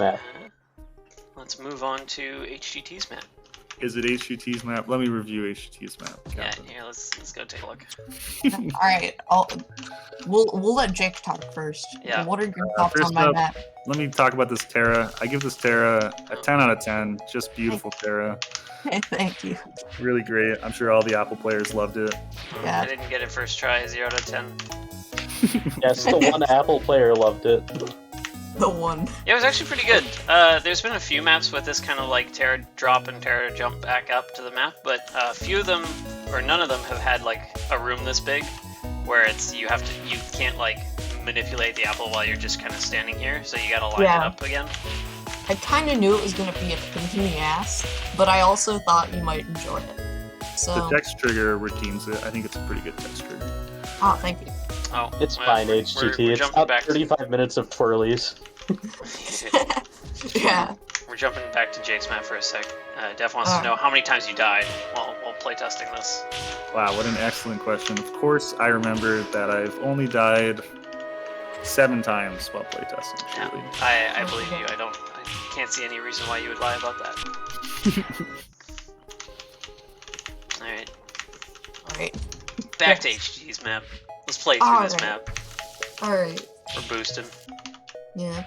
map. Let's move on to HGT's map. Is it HGT's map? Let me review HGT's map. Yeah, here, let's go take a look. Alright, we'll let Jake talk first. Yeah. What are your thoughts first on my up- map? Let me talk about this Terra. I give this Terra a 10 out of 10. Just beautiful Terra. Thank you. Really great. I'm sure all the Apple players loved it. Yeah. I didn't get it first try, 0 out of 10. Yes, the one Apple player loved it. The one. Yeah, it was actually pretty good. There's been a few maps with this kind of like Terra drop and Terra jump back up to the map, but a few of them, or none of them, have had like a room this big, where you can't like manipulate the apple while you're just kind of standing here, so you gotta line it up again. I kind of knew it was going to be a pain in the ass, but I also thought you might enjoy it. So. The text trigger redeems it. I think it's a pretty good text trigger. Oh, thank you. Oh, It's well, fine, we're HGT. It's jumping about back 35 minutes of twirlies. Yeah. We're jumping back to Jake's map for a sec. Def wants to know how many times you died while playtesting this. Wow, what an excellent question. Of course, I remember that I've only died 7 times while playtesting. Yeah, Truly. I believe you. I can't see any reason why you would lie about that. Alright, Alright. back to HG's map. Let's play through this map. Alright. We're boosting. Yeah.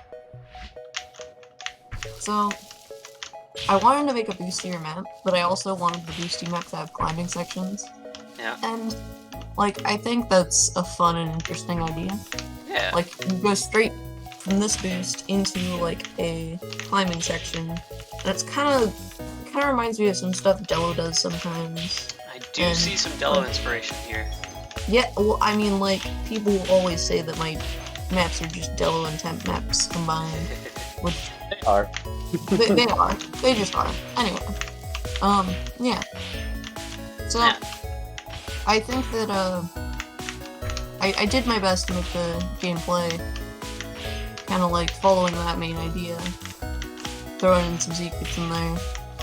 So, I wanted to make a boostier map, but I also wanted the boosty map to have climbing sections. Yeah. And, like, I think that's a fun and interesting idea. Yeah. Like, you go straight from this boost into, like, a climbing section. And it's kind of reminds me of some stuff Dello does sometimes. I do see some Dello inspiration here. Yeah, well, I mean, like, people always say that my maps are just Dello and temp maps combined. Which They are. they are. They just are. Anyway. Yeah. So, Yeah. I think that, I did my best to make the gameplay kind of like following that main idea. Throwing in some secrets in there.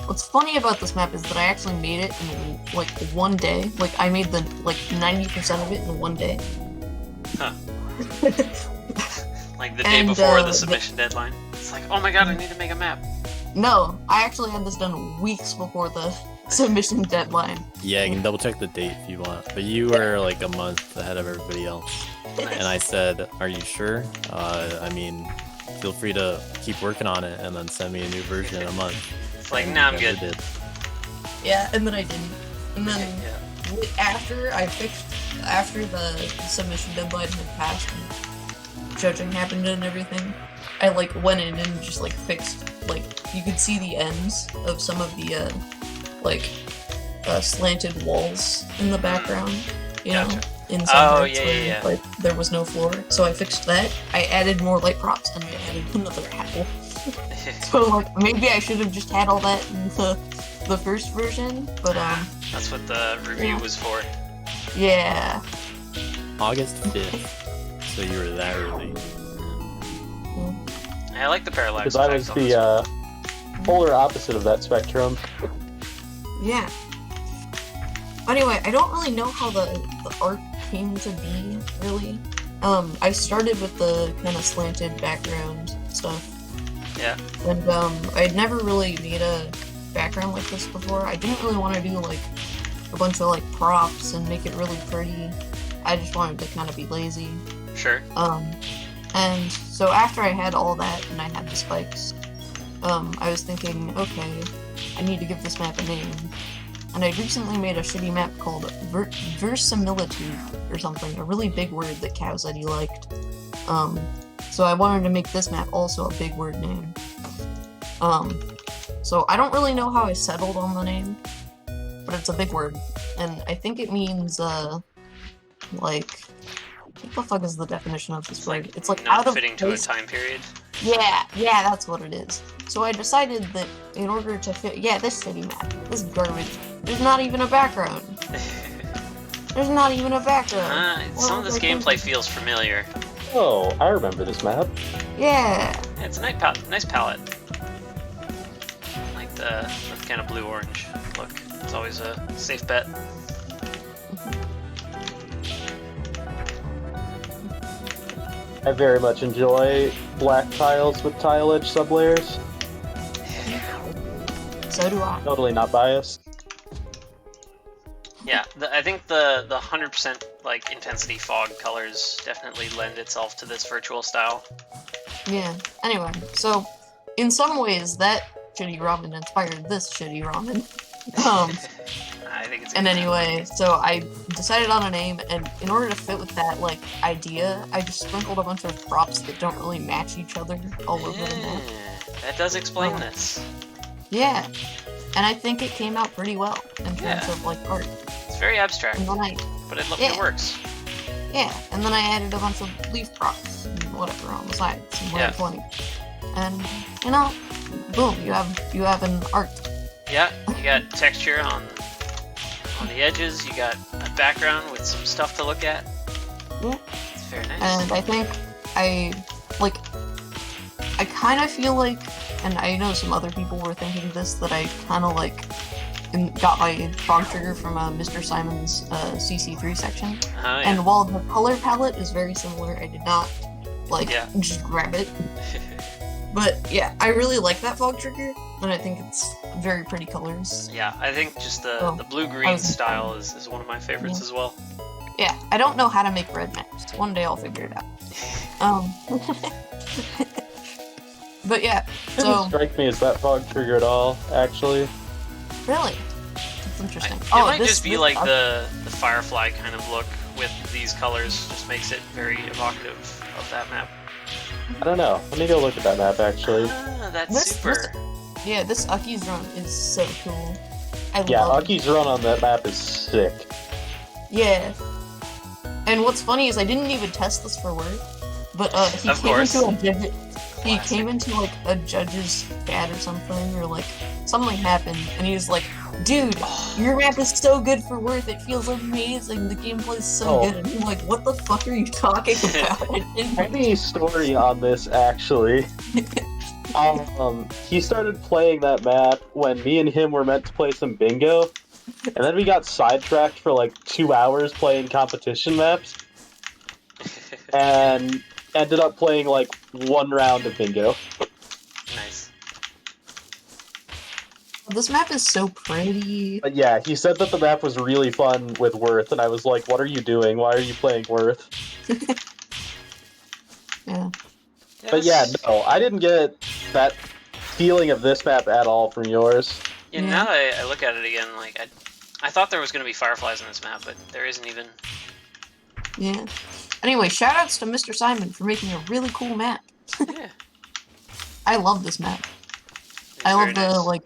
What's funny about this map is that I actually made it in, like, one day. Like, I made the, like, 90% of it in one day. Huh. Like the day before the submission deadline. It's like, oh my god, I need to make a map. No, I actually had this done weeks before the submission deadline. Yeah, you can double check the date if you want. But you were like a month ahead of everybody else. And I said, are you sure? I mean, feel free to keep working on it and then send me a new version in a month. It's like, nah, I'm good. Did. Yeah, and then I didn't. And then after the submission deadline had passed and judging happened and everything, I like went in and just like fixed, like, you could see the ends of some of the slanted walls in the background, you know, in some parts where like there was no floor. So I fixed that. I added more light props and I added another apple. So like maybe I should have just had all that in the first version, but that's what the review was for. Yeah. August 5th. So you were that early. I like the parallax. Because I was the polar opposite of that spectrum. Yeah. Anyway, I don't really know how the art came to be, really. I started with the kind of slanted background stuff. Yeah. And I'd never really made a background like this before. I didn't really want to do like a bunch of like props and make it really pretty. I just wanted to kind of be lazy. Sure. And so after I had all that and I had the spikes, I was thinking, okay, I need to give this map a name. And I recently made a shitty map called Verisimilitude or something, a really big word that Cow said he liked. So I wanted to make this map also a big word name. So I don't really know how I settled on the name, but it's a big word. And I think it means, like, what the fuck is the definition of this word? It's like not out of fitting to a place. time period. Yeah, that's what it is. So I decided that in order to fit, this city map, this garbage, there's not even a background. There's not even a background. Some of this gameplay feels familiar. Oh, I remember this map. Yeah. It's a nice palette. Like the kind of blue-orange look. It's always a safe bet. I very much enjoy black tiles with tile edge sublayers. So do I. Totally not biased. Yeah, I think the 100% like intensity fog colors definitely lend itself to this virtual style. Yeah. Anyway, so in some ways that shitty ramen inspired this shitty ramen. I think it's. And anyway, so I decided on a name, and in order to fit with that like idea, I just sprinkled a bunch of props that don't really match each other all over the map. That does explain this. Yeah, and I think it came out pretty well in terms of like art. It's very abstract, And then but it works. yeah, and then I added a bunch of leaf props and whatever on the sides and Yeah. and you know, boom, you have an art. Yeah, you got texture on the edges. You got a background with some stuff to look at. Yeah. It's very nice. And I think I kind of feel like, and I know some other people were thinking this, that I kind of like got my fog trigger from Mr. Simon's CC3 section. Oh, yeah. And while the color palette is very similar, I did not like just grab it. But yeah, I really like that fog trigger, and I think it's very pretty colors. Yeah, I think just the blue-green style is one of my favorites as well. Yeah, I don't know how to make red maps. One day I'll figure it out. But yeah, It doesn't so strike me as that fog trigger at all, actually. really, it's interesting. It might just be like the Firefly kind of look with these colors. Just makes it very evocative of that map. I don't know. Let me go look at that map, actually. That's This- super. Yeah, this Uki's run is so cool. I Yeah, love it. Aki's run on that map is sick. Yeah. And what's funny is I didn't even test this for work, but he Of came course. into a judge. He Classic. came into like a judge's chat or something, or like something happened, and he was like, "Dude, your map is so good for Worth. It feels amazing. The gameplay is so Oh. good." And I'm like, "What the fuck are you talking about?" Funny story on this, actually. He started playing that map when me and him were meant to play some bingo, and then we got sidetracked for like 2 hours playing competition maps, and ended up playing like one round of bingo. Nice. This map is so pretty. But yeah, he said that the map was really fun with Worth, and I was like, what are you doing? Why are you playing Worth? Yeah. But yeah, no, I didn't get that feeling of this map at all from yours. Yeah, now that I look at it again, like I thought there was going to be fireflies in this map, but there isn't even. Yeah. Anyway, shoutouts to Mr. Simon for making a really cool map. Yeah. I love this map. It's I love very the nice.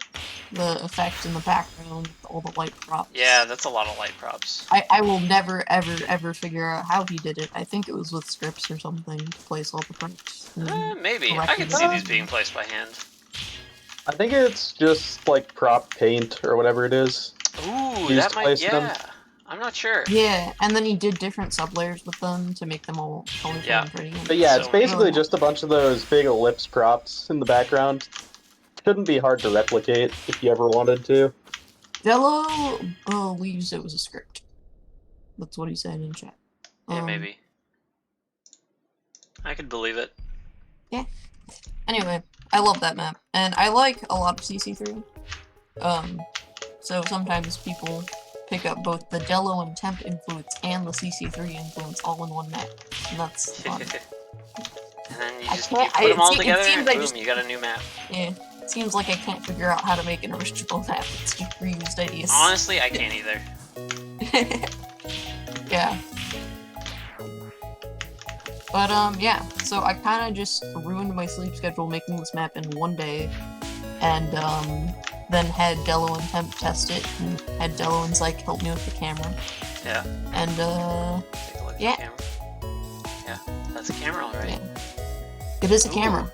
the effect in the background, all the light props. Yeah, that's a lot of light props. I will never ever figure out how he did it. I think it was with scripts or something to place all the props. Maybe. I correctly could see done. these being placed by hand. I think it's just like prop paint or whatever it is. Ooh, Used that to might. place Yeah. them. I'm not sure. Yeah, and then he did different sublayers with them to make them all colorful Yeah. and pretty. But yeah, it's So- basically just a bunch of those big ellipse props in the background. Shouldn't be hard to replicate if you ever wanted to. Jello believes it was a script. That's what he said in chat. Yeah, maybe. I could believe it. Anyway, I love that map, and I like a lot of CC3. So sometimes people pick up both the Jello and Temp influence and the CC3 influence all in one map, and that's fun. And then you I just can't- put them all it together, seems and I boom, just- you got a new map. Yeah, it seems like I can't figure out how to make an original map. It's just reused ideas. Honestly, I can't either. Yeah. But yeah. So I kind of just ruined my sleep schedule making this map in one day, and then had Dello and Temp test it, and had Dello and Zyke help me with the camera. Yeah. And Take a look Yeah. at the camera. Yeah, that's a camera, alright. yeah, it is a Ooh. camera.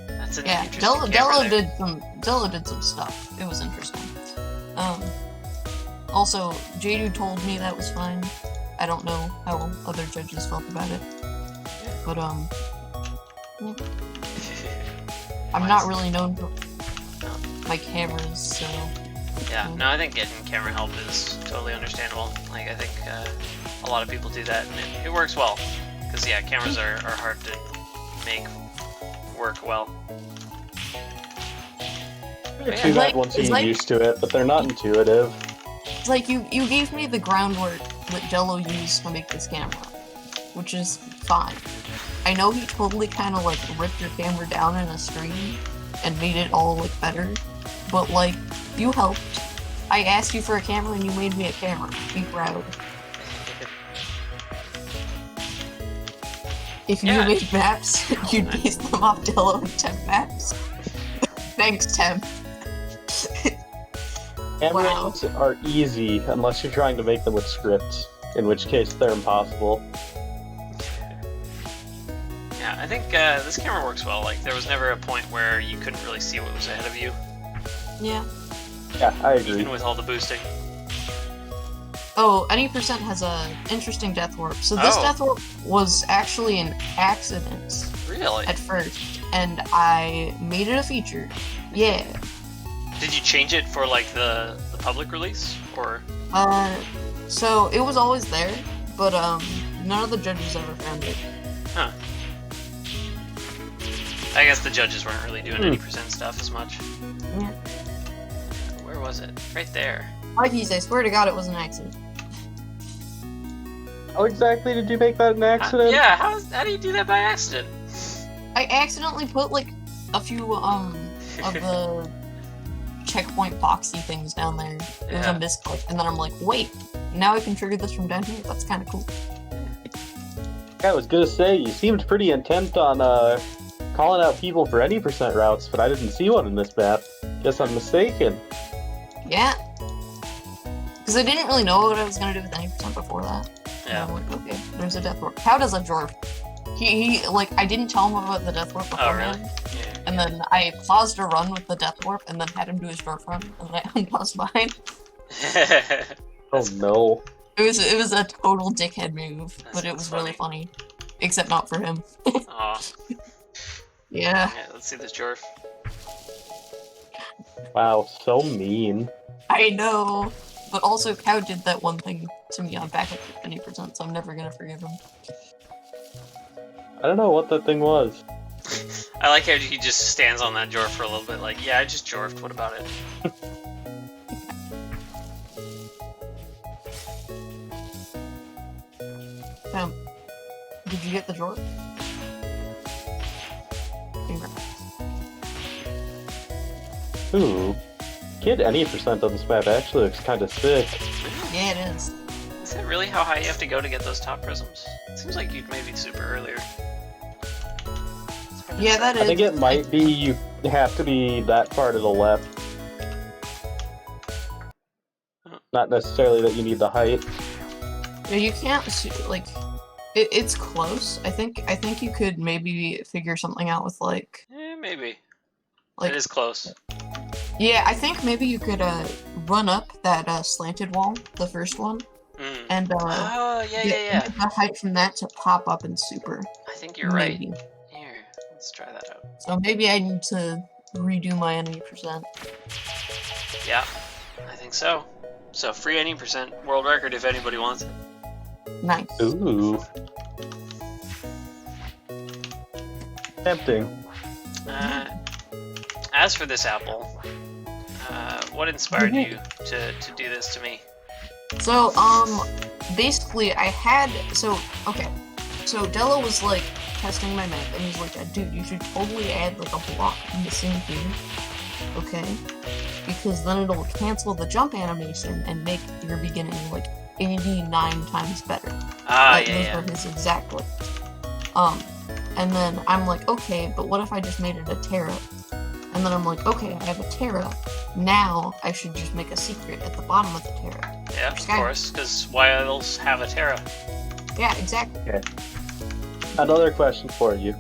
That's an Yeah, interesting camera Dello there. did some stuff. It was interesting. Also, Jadu told me that was fine. I don't know how other judges felt about it, but yeah. I'm not really known for my cameras, so Yeah, no, I think getting camera help is totally understandable. Like, I think a lot of people do that, and it works well. Because yeah, cameras are hard to make work well. They're Yeah. too bad Like- once you it's get like- used to it, but they're not intuitive. It's like you gave me the groundwork that Jello used to make this camera, which is fine. I know he totally kind of like ripped your camera down in a stream and made it all look better, but like you helped. I asked you for a camera and you made me a camera. Be proud. If you Yeah. made maps, you'd base them off Jello and Temp maps. Thanks, Temp. Cameras are easy unless you're trying to make them with scripts, in which case they're impossible. Yeah, I think this camera works well. Like, there was never a point where you couldn't really see what was ahead of you, Yeah. Yeah, I agree. even with all the boosting. Oh, any percent has a interesting death warp. So this Oh. death warp was actually an accident Really? at first, and I made it a feature. Yeah. Did you change it for like the public release, or? So it was always there, but none of the judges ever found it. Huh. I guess the judges weren't really doing any percent stuff as much. Yeah. Where was it? Right there. Mikey's, I swear to God, it was an accident. How exactly did you make that an accident? Yeah, how do you do that by accident? I accidentally put like a few of the checkpoint boxy things down there. It was Yeah. a misclick, and then I'm like, wait, now I can trigger this from down here. That's kind of cool. I was gonna say, you seemed pretty intent on calling out people for any percent routes, but I didn't see one in this map. Guess I'm mistaken. Yeah. Because I didn't really know what I was gonna do with any percent before that. And Yeah. I'm like, okay, there's a death warp. How does a Jorf? He like, I didn't tell him about the death warp Oh, beforehand. really? Yeah. And then I paused a run with the death warp, and then had him do his Jorf run, and then I unpaused behind. Oh no. It was a total dickhead move, That but it sounds was really funny. Except not for him. Aw. Yeah. Yeah, let's see this Jorf. Wow, so mean. I know. But also, Cow did that one thing to me on backup 50%, so I'm never gonna forgive him. I don't know what that thing was. I like how he just stands on that Jorf for a little bit, like, yeah, I just Jorfed, what about it? Did you get the drawer? Congrats. Ooh. Get any percent on this map actually looks kinda sick. Yeah, it is. Is that really how high you have to go to get those top prisms? It seems like you'd maybe super earlier. Yeah, that is. I think it might be you have to be that far to the left. Not necessarily that you need the height. Yeah, you can't like. It's close. I think you could maybe figure something out with like. Maybe. Like. It is close. Yeah, I think maybe you could run up that slanted wall, the first one, Mm. and Oh, yeah. get the height from that to pop up in super. I think you're right. Maybe. Here, let's try that out. So maybe I need to redo my enemy percent. Yeah, I think so. So free any percent world record if anybody wants it. Nice. Ooh. Tempting. As for this apple, what inspired you to do this to me? So, basically I had, okay. So Della was like testing my map and he's like, dude, you should totally add like a block missing here. Okay? Because then it'll cancel the jump animation and make your beginning like 89 times better. Like, those Yeah. were his exact words. And then I'm like, okay, but what if I just made it a Terra? And then I'm like, okay, I have a Terra. Now I should just make a secret at the bottom of the Terra. Yeah, of Sky. course, because why else have a Terra? Yeah, exactly. Another question for you.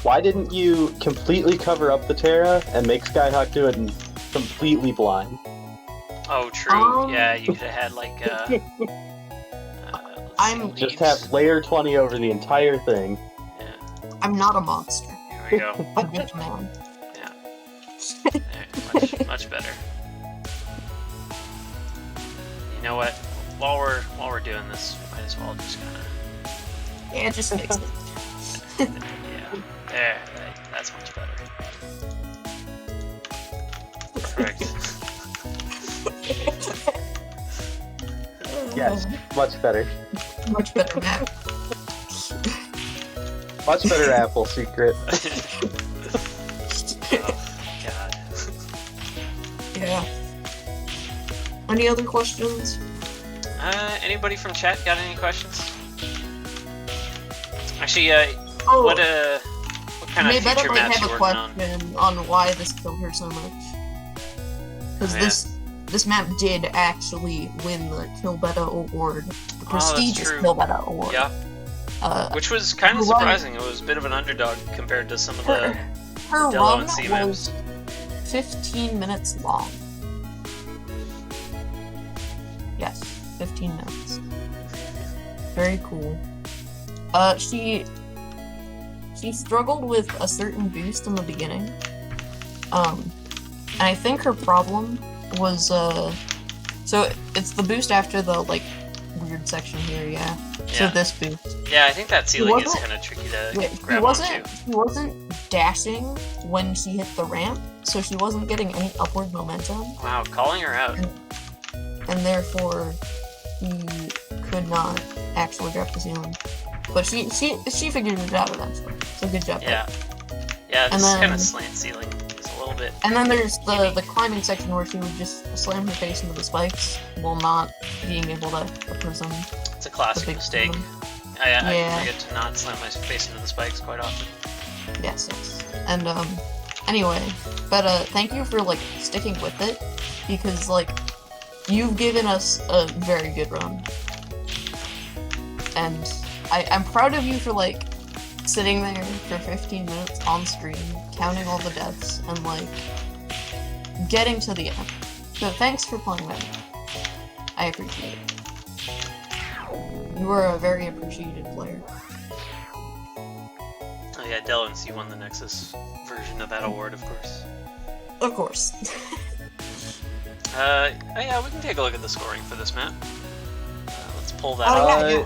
Why didn't you completely cover up the Terra and make Skyhawk do it completely blind? Oh, true. Um, Yeah, you could have had like, I'm- Just have layer 20 over the entire thing. Yeah, I'm not a monster. here we go. I'm just a man. There, much better. You know what? While we're doing this, we might as well just kind of Yeah, just fix it. Yeah. There. That's much better. Correct. Yes, much better. Much better map. Much better Apple secret. Oh, God. Yeah. Any other questions? Anybody from chat got any questions? Actually, Oh, what kind of Maybetta future might maps have you a working on? question on why this killed her so much. Because Oh, yeah. this map did actually win the Kill Betta award, the that's prestigious true. Kill Betta award. Yeah, which was kind of her run- surprising. It was a bit of an underdog compared to some of Her, the her Dello run and C was maps. 15 minutes long. Yes, 15 minutes. Very cool. She struggled with a certain boost in the beginning. And I think her problem was, so it's the boost after the, like, weird section here, yeah. So Yeah. this boost. Yeah, I think that ceiling is wasn't- kind of tricky to Yeah, she grab wasn't, onto. she wasn't dashing when she hit the ramp, so she wasn't getting any upward momentum, Wow, calling her out. and therefore he could not actually grab the ceiling. But she figured it out eventually. So good job. Yeah. Yeah, this And is kind then- of slant ceiling. It's a little bit. And then there's the climbing section where she would just slam her face into the spikes while not being able to approach them. It's a classic big mistake. one. I Yeah. forget to not slam my face into the spikes quite often. Yes. And anyway, but thank you for like sticking with it, because like you've given us a very good run. And I'm proud of you for like sitting there for 15 minutes on screen, counting all the deaths, and like getting to the end. So thanks for playing that. I appreciate it. You are a very appreciated player. Oh yeah, Dello and C won the Nexus version of that award, of course. Of course. Oh yeah, we can take a look at the scoring for this map. Let's pull that Oh, up. yeah.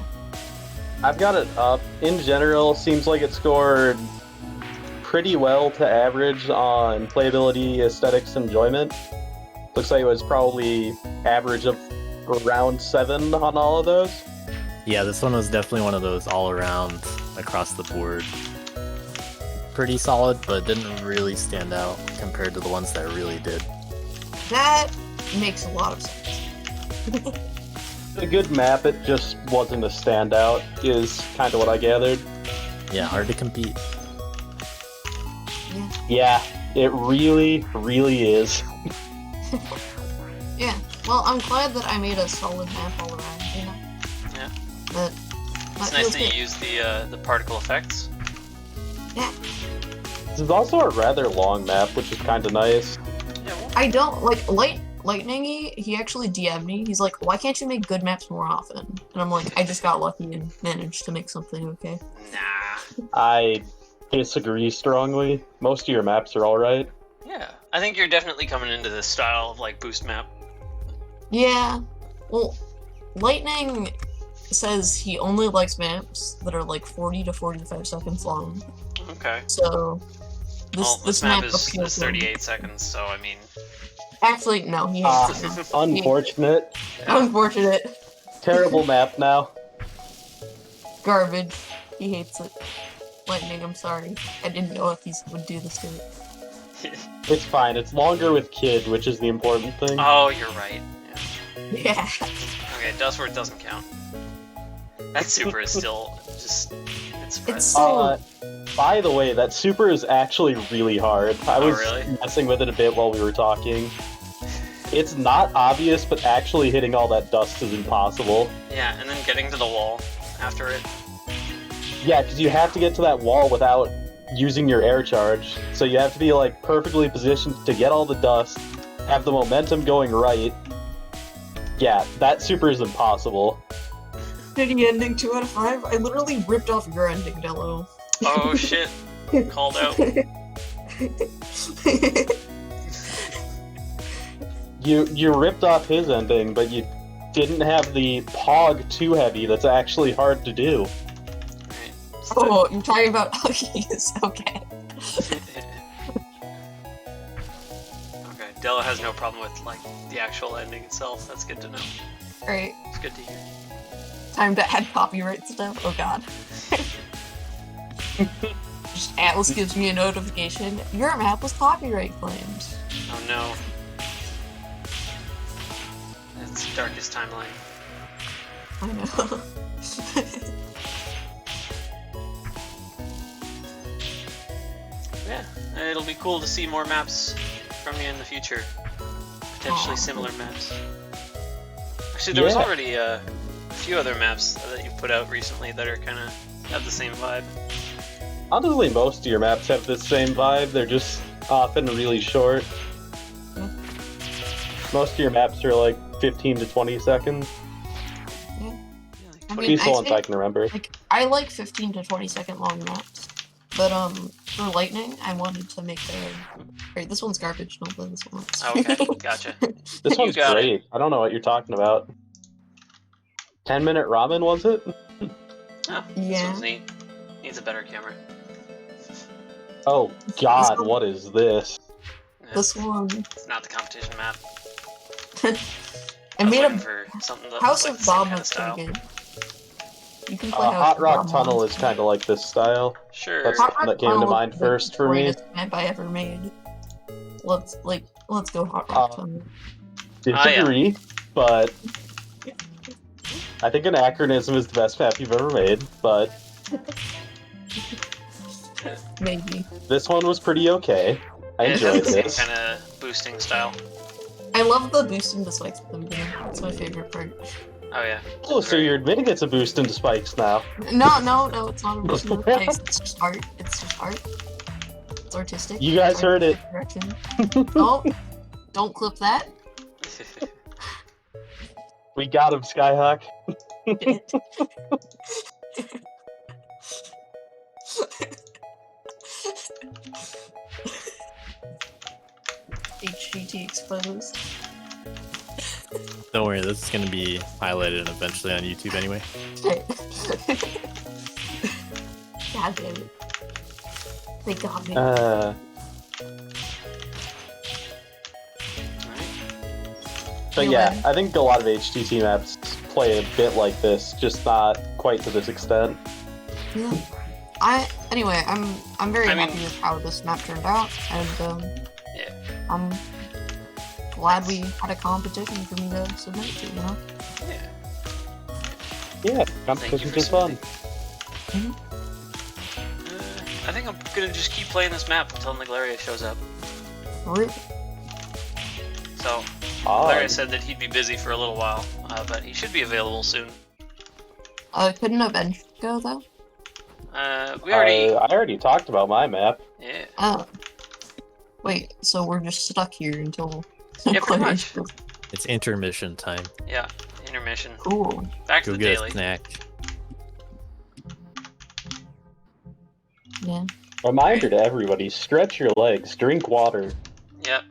I've got it up. In general, seems like it scored pretty well to average on playability, aesthetics, enjoyment. Looks like it was probably average of around 7 on all of those. Yeah, this one was definitely one of those all-around, across the board. Pretty solid, but didn't really stand out compared to the ones that really did. That makes a lot of sense. A good map, it just wasn't a standout, is kind of what I gathered. Yeah, hard to compete. Yeah, it really, really is. Yeah. Well, I'm glad that I made a solid map all around, you know? Yeah. That It's nice feels that good. you use the particle effects. Yeah. This is also a rather long map, which is kind of nice. Yeah, well, I don't, like, Lightningy, he actually DM'd me. He's like, why can't you make good maps more often? And I'm like, I just got lucky and managed to make something okay. nah. I disagree strongly. Most of your maps are alright. Yeah, I think you're definitely coming into this style of like boost map. Yeah. Well, Lightning says he only likes maps that are like 40 to 45 seconds long. Okay. So This map is appeals to him. 38 seconds, so I mean, Actually, no, he hates it. Unfortunate. Unfortunate. Terrible map now. Garbage. He hates it. Lightning, I'm sorry. I didn't know if he would do this to it. It's fine. It's longer with Kid, which is the important thing. oh, you're right. Yeah. Yeah. Okay, Dustforce doesn't count. That super is still just it's It's spread. so By the way, that super is actually really hard. I Oh, was really? messing with it a bit while we were talking. It's not obvious, but actually hitting all that dust is impossible. Yeah, and then getting to the wall after it. Yeah, because you have to get to that wall without using your air charge. So you have to be like perfectly positioned to get all the dust, have the momentum going right. Yeah, that super is impossible. shitty ending 2 out of 5. I literally ripped off your ending, Dello. Oh shit! Called out. You ripped off his ending, but you didn't have the Pog 2 heavy that's actually hard to do. Oh, you're talking about huggies. Okay. Okay, Della has no problem with like the actual ending itself. That's good to know. Alright. It's good to hear. Time to add copyright stuff. Oh god. Just Atlas gives me a notification. Your map was copyright claimed. Oh no. It's darkest timeline. I know. Yeah, it'll be cool to see more maps from you in the future. Potentially Aw. similar maps. Actually, there was already a few other maps that you put out recently that are kind of have the same vibe. Honestly, most of your maps have the same vibe. They're just often really short. Most of your maps are like 15 to 20 seconds. I mean, Peaceful ones think, I can remember. like, I like 15 to 20 second long maps. But, for Lightning, I wanted to make a... Wait, this one's garbage, don't play this one. Oh, okay, gotcha. This You one's got it. great. I don't know what you're talking about. 10-minute ramen, was it? Oh, this Yeah. one's neat. Needs a better camera. Oh god, one- what is this? This one... It's not the competition map. I made looking a for something that House looks of like Bob the looks same pretty kind of good. You can play House Hot of Rock Bob Tunnel on- is kind of like this style. style. Sure. That's- Hot Rock that came to Tunnel mind was, like, first the for me. greatest map I ever made. Let's go Hot Rock Tunnel. Disagree, but I think Anachronism is the best map you've ever made, but Maybe. this one was pretty okay. I It has enjoyed the same this. kind of boosting style. I love the boost into spikes at the beginning. That's my favorite part. Oh yeah. Oh, so you're admitting it's a boost into spikes now. No, it's not a boost into spikes. It's just art. It's just art. It's artistic. You guys heard it. Direction. Oh, don't clip that. We got him, Skyhawk. HGT exposed. Don't worry, this is gonna be highlighted eventually on YouTube anyway. God damn it. They got me. But yeah, I think a lot of HGT maps play a bit like this, just not quite to this extent. Yeah. Anyway, I'm very happy with how this map turned out, and Yeah. I'm glad we had a competition for me to submit to, you know? Yeah. Yeah, competition's for just fun. I think I'm gonna just keep playing this map until Naglaria shows up. Rip. So, Ah, Naglaria said that he'd be busy for a little while, but he should be available soon. Couldn't Avenged go, though? We already... I already talked about my map. Yeah. Oh. Wait, so we're just stuck here until... Yeah, pretty much. It's intermission time. Yeah, intermission. Cool. Back to Go the get daily. a snack. Yeah. Reminder to everybody, stretch your legs, drink water. Yep.